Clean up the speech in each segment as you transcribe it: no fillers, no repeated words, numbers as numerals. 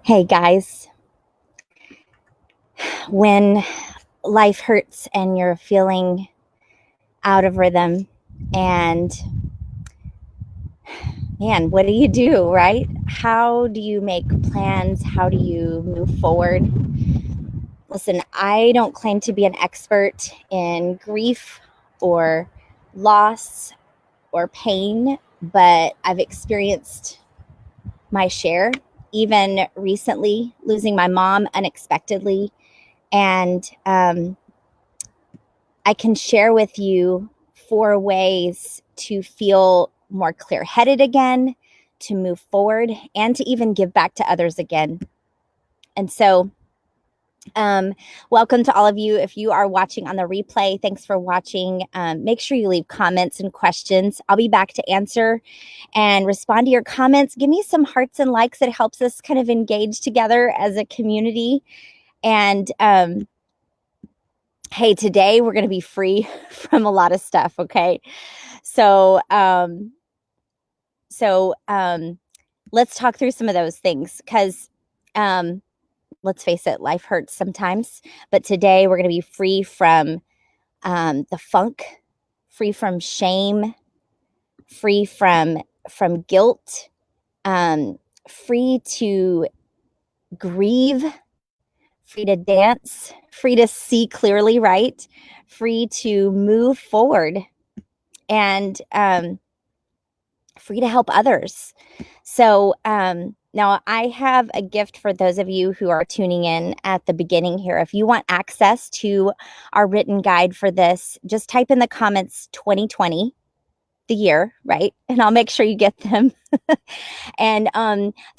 Hey guys, when life hurts and you're feeling out of rhythm, and man, what do you do, right? How do you make plans? How do you move forward? Listen, I don't claim to be an expert in grief or loss or pain, but I've experienced my share, even recently losing my mom unexpectedly. And I can share with you 4 ways to feel more clear headed again, to move forward, and to even give back to others again. And so, welcome to all of you. If you are watching on the replay, thanks for watching. Make sure you leave comments and questions. I'll be back to answer and respond to your comments. Give me some hearts and likes. It helps us kind of engage together as a community. And hey, today we're going to be free from a lot of stuff. Okay. So, let's talk through some of those things because, let's face it, life hurts sometimes. But today we're going to be free from the funk, free from shame, free from guilt, free to grieve, free to dance, free to see clearly, right? Free to move forward, and free to help others. So now I have a gift for those of you who are tuning in at the beginning here. If you want access to our written guide for this, just type in the comments 2020, the year, right? And I'll make sure you get them. And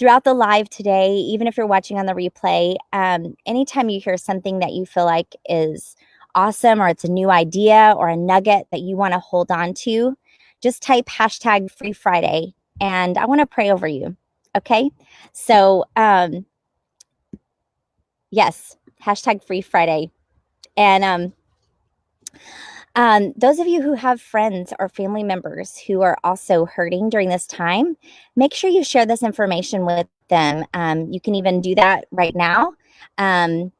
throughout the live today, even if you're watching on the replay, anytime you hear something that you feel like is awesome, or it's a new idea or a nugget that you want to hold on to, just type hashtag Free Friday, and I want to pray over you. Okay. So, yes, hashtag Free Friday. And those of you who have friends or family members who are also hurting during this time, make sure you share this information with them. You can even do that right now. Or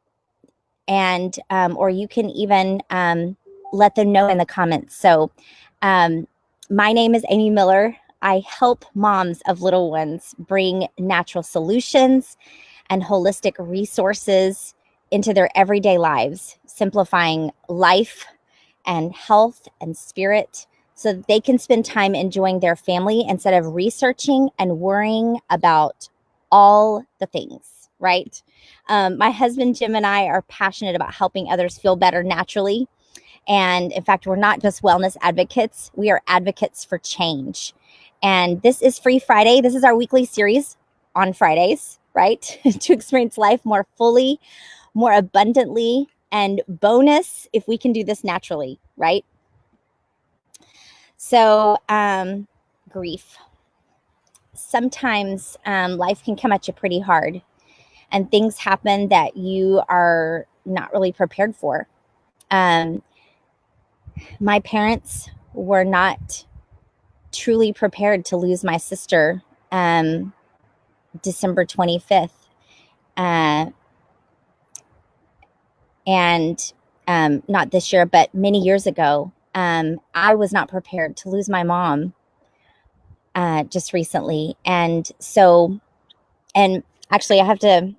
you can even let them know in the comments. So, my name is Amy Miller. I help moms of little ones bring natural solutions and holistic resources into their everyday lives, simplifying life and health and spirit so that they can spend time enjoying their family instead of researching and worrying about all the things, right? My husband, Jim, and I are passionate about helping others feel better naturally. And in fact, we're not just wellness advocates, we are advocates for change. And this is Free Friday. This is our weekly series on Fridays, right? To experience life more fully, more abundantly, and bonus if we can do this naturally, right? So, grief. Sometimes life can come at you pretty hard, and things happen that you are not really prepared for. My parents were not truly prepared to lose my sister December 25th. And not this year, but many years ago, I was not prepared to lose my mom just recently. And so, and actually, I have to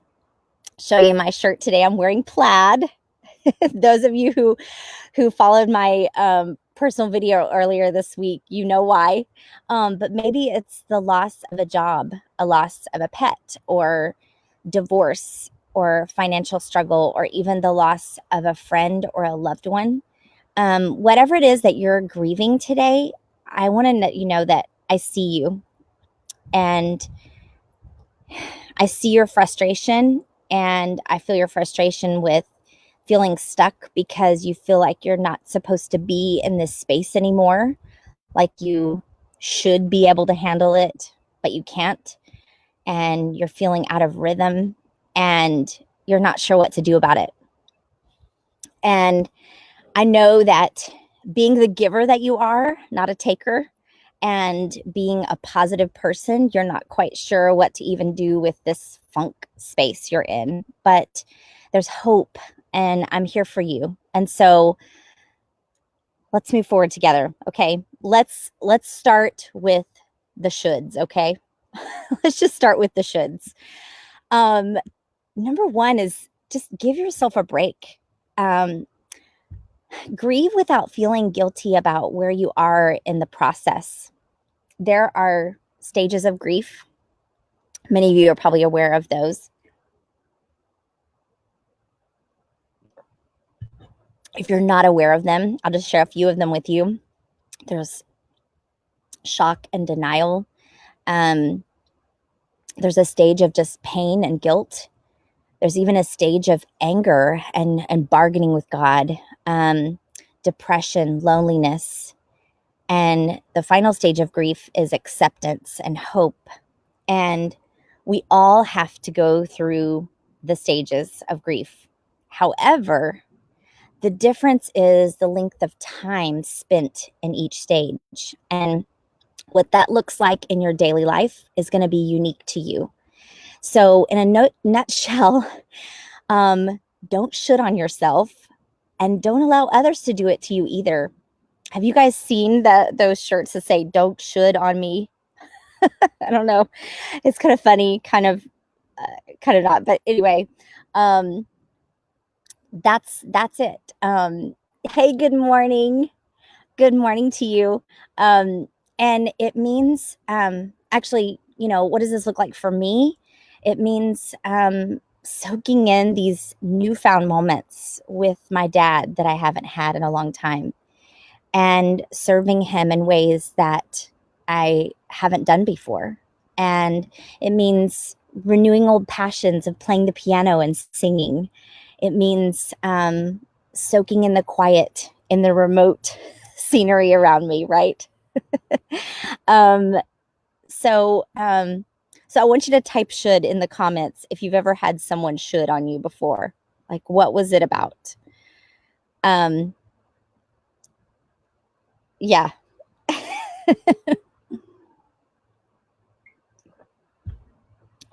show you my shirt today. I'm wearing plaid. Those of you who followed my personal video earlier this week, you know why. But maybe it's the loss of a job, a loss of a pet, or divorce, or financial struggle, or even the loss of a friend or a loved one. Whatever it is that you're grieving today, I want to let you know that I see you, and I see your frustration, and I feel your frustration with feeling stuck because you feel like you're not supposed to be in this space anymore, like you should be able to handle it, but you can't, and you're feeling out of rhythm, and you're not sure what to do about it. And I know that being the giver that you are, not a taker, and being a positive person, you're not quite sure what to even do with this funk space you're in, but there's hope and I'm here for you. And so let's move forward together. Okay. Let's start with the shoulds. Okay. Let's just start with the shoulds. Number one is just give yourself a break. Grieve without feeling guilty about where you are in the process. There are stages of grief. Many of you are probably aware of those. If you're not aware of them, I'll just share a few of them with you. There's shock and denial. There's a stage of just pain and guilt. There's even a stage of anger and bargaining with God, depression, loneliness. And the final stage of grief is acceptance and hope. And we all have to go through the stages of grief. However, the difference is the length of time spent in each stage. And what that looks like in your daily life is going to be unique to you. So in a nutshell, don't should on yourself and don't allow others to do it to you either. Have you guys seen those shirts that say "Don't should on me"? I don't know. It's kind of funny, kind of not. But anyway, that's it. Hey, good morning. Good morning to you. And it means actually, what does this look like for me? It means soaking in these newfound moments with my dad that I haven't had in a long time, and serving him in ways that I haven't done before. And it means renewing old passions of playing the piano and singing. It means soaking in the quiet in the remote scenery around me, right? So I want you to type "should" in the comments if you've ever had someone should on you before. Like, what was it about? Yeah.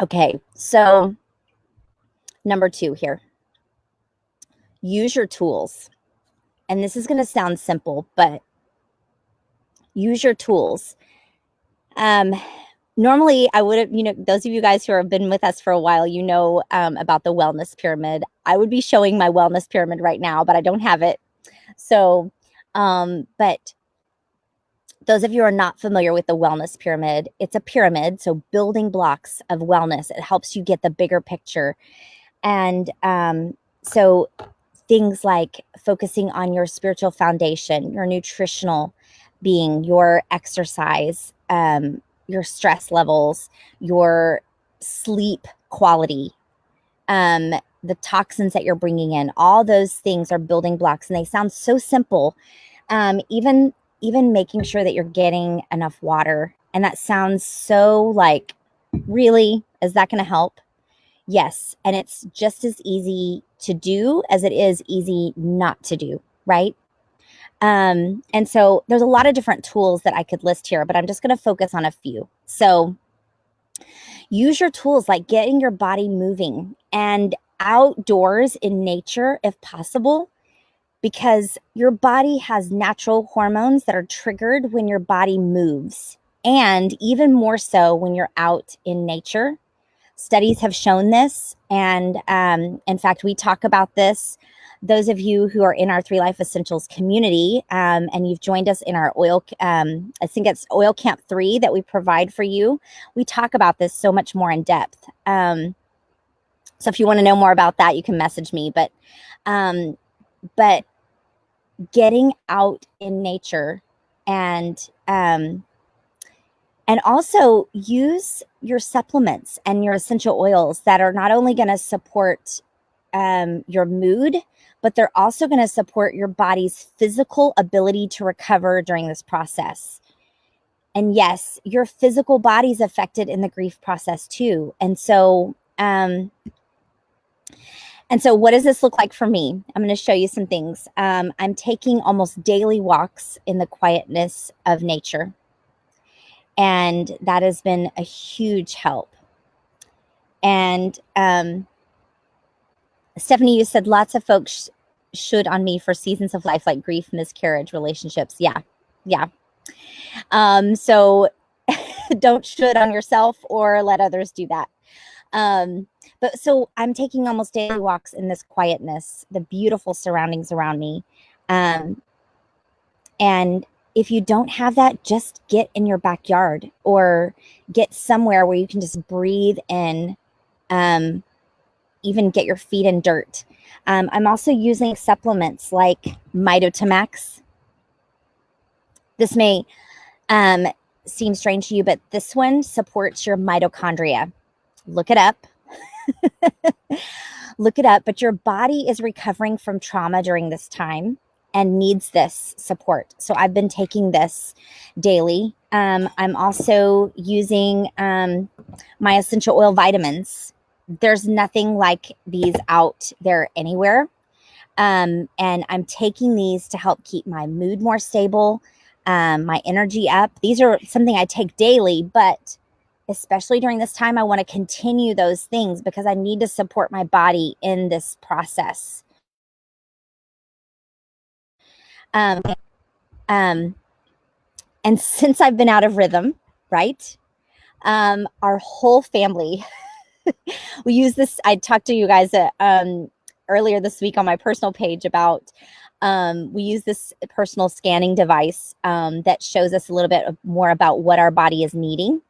Okay, so number 2 here. Use your tools. And this is going to sound simple, but use your tools. Normally I would have, those of you guys who have been with us for a while, about the wellness pyramid. I would be showing my wellness pyramid right now, but I don't have it. So, but those of you who are not familiar with the wellness pyramid, it's a pyramid. So building blocks of wellness, it helps you get the bigger picture. And so things like focusing on your spiritual foundation, your nutritional being, your exercise, your stress levels, your sleep quality, the toxins that you're bringing in, all those things are building blocks. And they sound so simple. Even making sure that you're getting enough water. And that sounds so like, really, is that going to help? Yes. And it's just as easy to do as it is easy not to do, right? And so there's a lot of different tools that I could list here, but I'm just going to focus on a few. So use your tools like getting your body moving and outdoors in nature if possible, because your body has natural hormones that are triggered when your body moves, and even more so when you're out in nature. Studies have shown this, and in fact, we talk about this. Those of you who are in our 3 Life Essentials community, and you've joined us in our I think it's Oil Camp 3 that we provide for you, we talk about this so much more in depth. So if you want to know more about that, you can message me. But getting out in nature and also use your supplements and your essential oils that are not only going to support your mood, but they're also going to support your body's physical ability to recover during this process. And yes, your physical body is affected in the grief process too. And so what does this look like for me? I'm going to show you some things. I'm taking almost daily walks in the quietness of nature. And that has been a huge help. And Stephanie, you said lots of folks should on me for seasons of life like grief, miscarriage, relationships. Yeah. So don't should on yourself or let others do that. But so I'm taking almost daily walks in this quietness, the beautiful surroundings around me. And if you don't have that, just get in your backyard or get somewhere where you can just breathe in, even get your feet in dirt. I'm also using supplements like Mitotamax. This may seem strange to you, but this one supports your mitochondria. Look it up. Look it up. But your body is recovering from trauma during this time and needs this support. So I've been taking this daily. I'm also using my essential oil vitamins. There's nothing like these out there anywhere. And I'm taking these to help keep my mood more stable, my energy up. These are something I take daily, but especially during this time, I want to continue those things because I need to support my body in this process. And since I've been out of rhythm, right? Our whole family, we use this. I talked to you guys earlier this week on my personal page about we use this personal scanning device that shows us a little bit more about what our body is needing.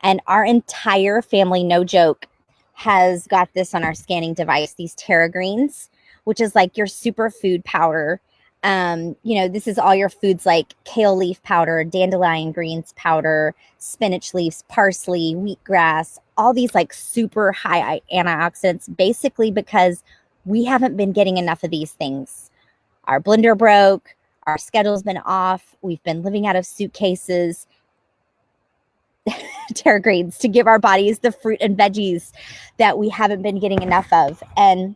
And our entire family, no joke, has got this on our scanning device, these Terra Greens, which is like your superfood powder. This is all your foods like kale leaf powder, dandelion greens powder, spinach leaves, parsley, wheatgrass, all these like super high antioxidants, basically because we haven't been getting enough of these things. Our blender broke, our schedule's been off, we've been living out of suitcases. Terra Greens to give our bodies the fruit and veggies that we haven't been getting enough of. And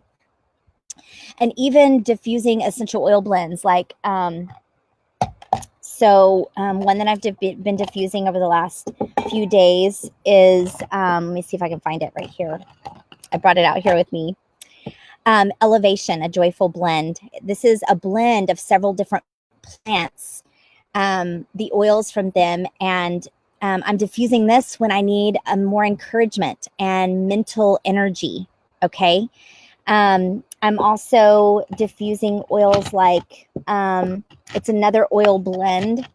even diffusing essential oil blends like one that I've been diffusing over the last few days is let me see if I can find it right here. I brought it out here with me. Elevation, a joyful blend. This is a blend of several different plants, the oils from them, and I'm diffusing this when I need more encouragement and mental energy. Okay. I'm also diffusing oils like it's another oil blend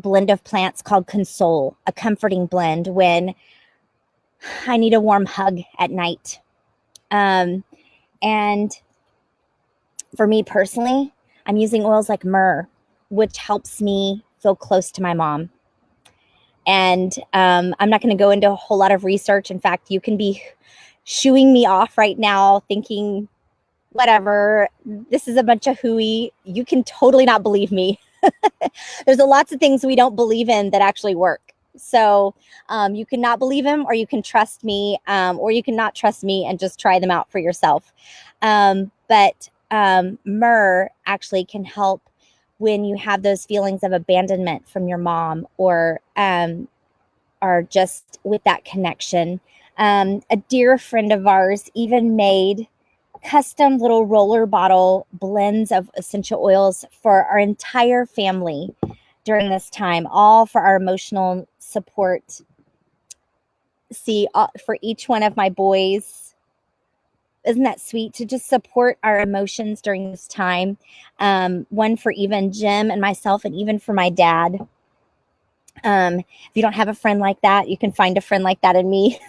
of plants called Console, a comforting blend when I need a warm hug at night. And for me personally, I'm using oils like myrrh, which helps me feel close to my mom. And I'm not going to go into a whole lot of research. In fact, you can be shooing me off right now thinking, whatever, this is a bunch of hooey. You can totally not believe me. There's lots of things we don't believe in that actually work. So you can not believe them, or you can trust me, or you can not trust me and just try them out for yourself. But myrrh actually can help when you have those feelings of abandonment from your mom, or just with that connection. A dear friend of ours even made custom little roller bottle blends of essential oils for our entire family during this time, all for our emotional support. See, for each one of my boys. Isn't that sweet to just support our emotions during this time? One for even Jim and myself, and even for my dad. If you don't have a friend like that, you can find a friend like that in me.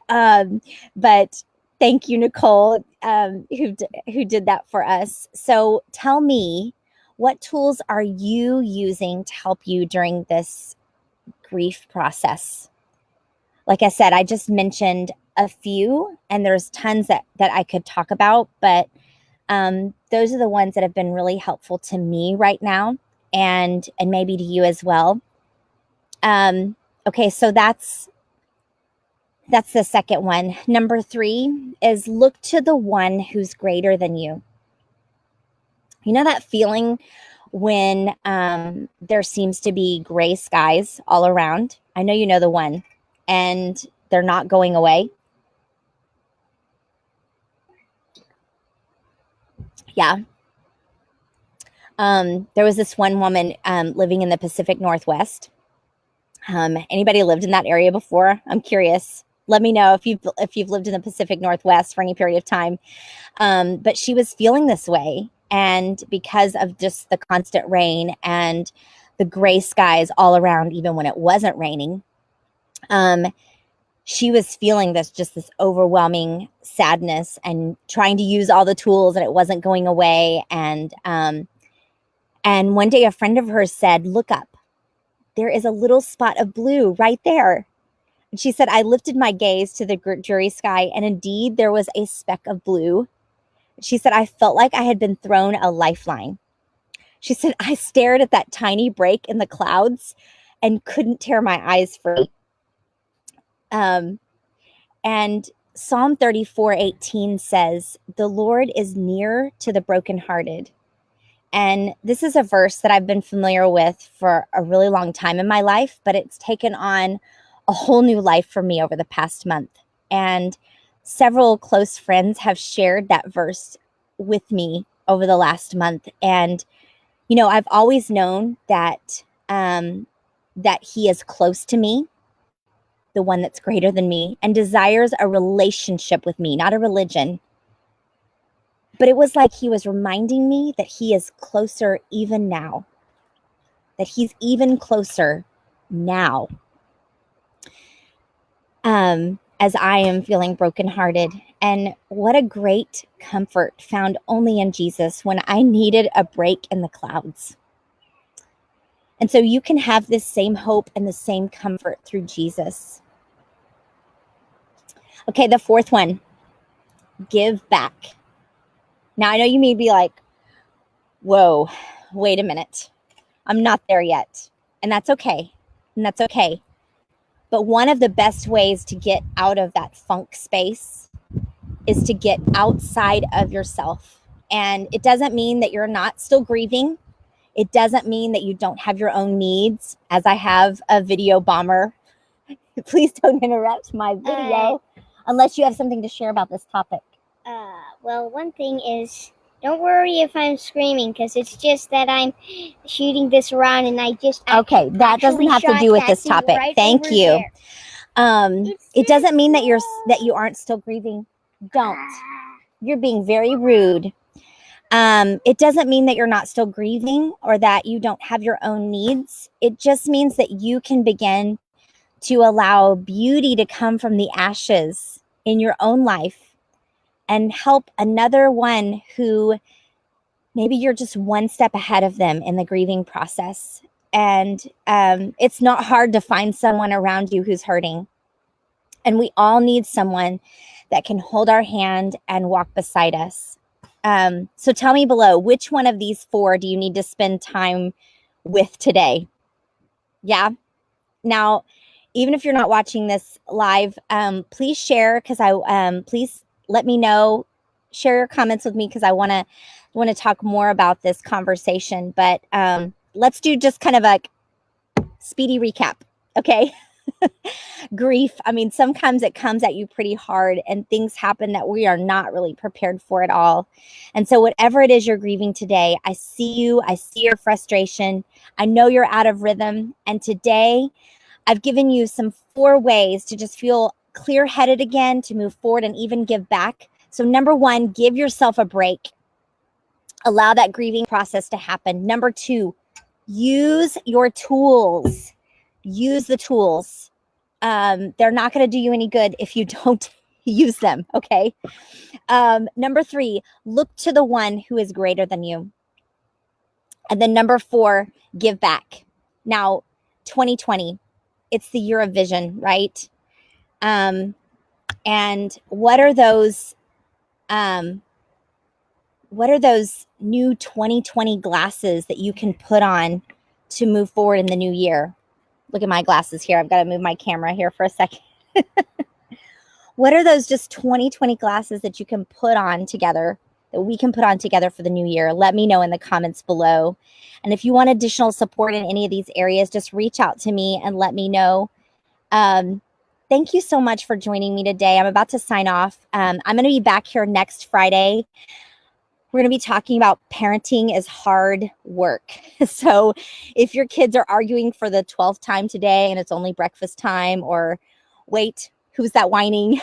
But thank you, Nicole, who did that for us. So tell me, what tools are you using to help you during this grief process? Like I said, I just mentioned a few, and there's tons that I could talk about, but those are the ones that have been really helpful to me right now, and maybe to you as well. Okay, so that's the second one. Number 3 is look to the one who's greater than you. You know that feeling when there seems to be gray skies all around? I know you know the one. And they're not going away. Yeah. There was this one woman living in the Pacific Northwest. Anybody lived in that area before? I'm curious. Let me know if you've lived in the Pacific Northwest for any period of time. But she was feeling this way, and because of just the constant rain and the gray skies all around, even when it wasn't raining, she was feeling this overwhelming sadness and trying to use all the tools, and it wasn't going away. And one day a friend of hers said, "Look up. There is a little spot of blue right there." And she said, "I lifted my gaze to the dreary sky, and indeed there was a speck of blue." She said, "I felt like I had been thrown a lifeline." She said, "I stared at that tiny break in the clouds and couldn't tear my eyes free." And Psalm 34:18 says, "The Lord is near to the brokenhearted." And this is a verse that I've been familiar with for a really long time in my life, but it's taken on a whole new life for me over the past month. And several close friends have shared that verse with me over the last month. And, you know, I've always known that that he is close to me, the one that's greater than me, and desires a relationship with me, not a religion. But it was like he was reminding me that he is closer even now, that he's even closer now. As I am feeling brokenhearted. And what a great comfort found only in Jesus when I needed a break in the clouds. And so you can have this same hope and the same comfort through Jesus. Okay, the fourth one, give back. Now, I know you may be like, whoa, wait a minute. I'm not there yet. And that's okay. And that's okay. But one of the best ways to get out of that funk space is to get outside of yourself. And it doesn't mean that you're not still grieving. It doesn't mean that you don't have your own needs, as I have a video bomber. Please don't interrupt my video unless you have something to share about this topic. Well, one thing is, don't worry if I'm screaming, because it's just that I'm shooting this around and okay, that doesn't have to do with this topic. Right, thank you. It doesn't mean that you aren't still grieving. Don't. You're being very rude. It doesn't mean that you're not still grieving or that you don't have your own needs. It just means that you can begin to allow beauty to come from the ashes in your own life and help another one who maybe you're just one step ahead of them in the grieving process. And it's not hard to find someone around you who's hurting. And we all need someone that can hold our hand and walk beside us. So tell me below, which one of these four do you need to spend time with today? Yeah. Now, even if you're not watching this live, please share, because please let me know, share your comments with me, because I want to talk more about this conversation. But let's do just kind of a speedy recap. Okay. Grief. I mean, sometimes it comes at you pretty hard and things happen that we are not really prepared for at all. And so whatever it is you're grieving today, I see you. I see your frustration. I know you're out of rhythm. And today I've given you some 4 ways to just feel clear-headed again, to move forward and even give back. So number 1, give yourself a break. Allow that grieving process to happen. Number 2, use your tools. Use the tools. They're not going to do you any good if you don't use them. Okay. Number 3, look to the one who is greater than you. And then number 4, give back. Now, 2020, it's the year of vision, right? And what are those new 2020 glasses that you can put on to move forward in the new year? Look at my glasses here. I've got to move my camera here for a second. What are those just 2020 glasses that you can put on together, that we can put on together for the new year? Let me know in the comments below. And if you want additional support in any of these areas, just reach out to me and let me know. thank you so much for joining me today. I'm about to sign off. I'm going to be back here next Friday. We're going to be talking about parenting is hard work. So if your kids are arguing for the 12th time today and it's only breakfast time, or wait, who's that whining?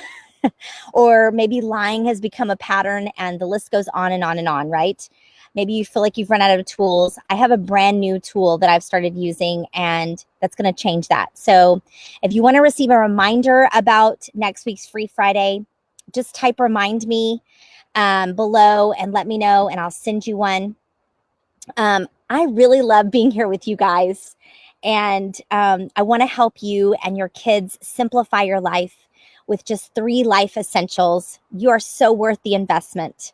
Or maybe lying has become a pattern, and the list goes on and on and on, right? Maybe you feel like you've run out of tools. I have a brand new tool that I've started using, and that's going to change that. So if you want to receive a reminder about next week's Free Friday, just type remind me below and let me know, and I'll send you one. I really love being here with you guys, and I want to help you and your kids simplify your life with just 3 life essentials. You are so worth the investment.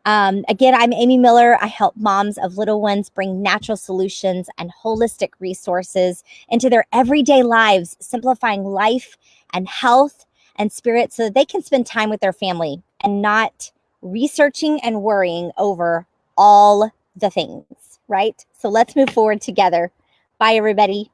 Again, I'm Amy Miller. I help moms of little ones bring natural solutions and holistic resources into their everyday lives, simplifying life and health and spirit so that they can spend time with their family and not researching and worrying over all the things, right? So let's move forward together. Bye, everybody.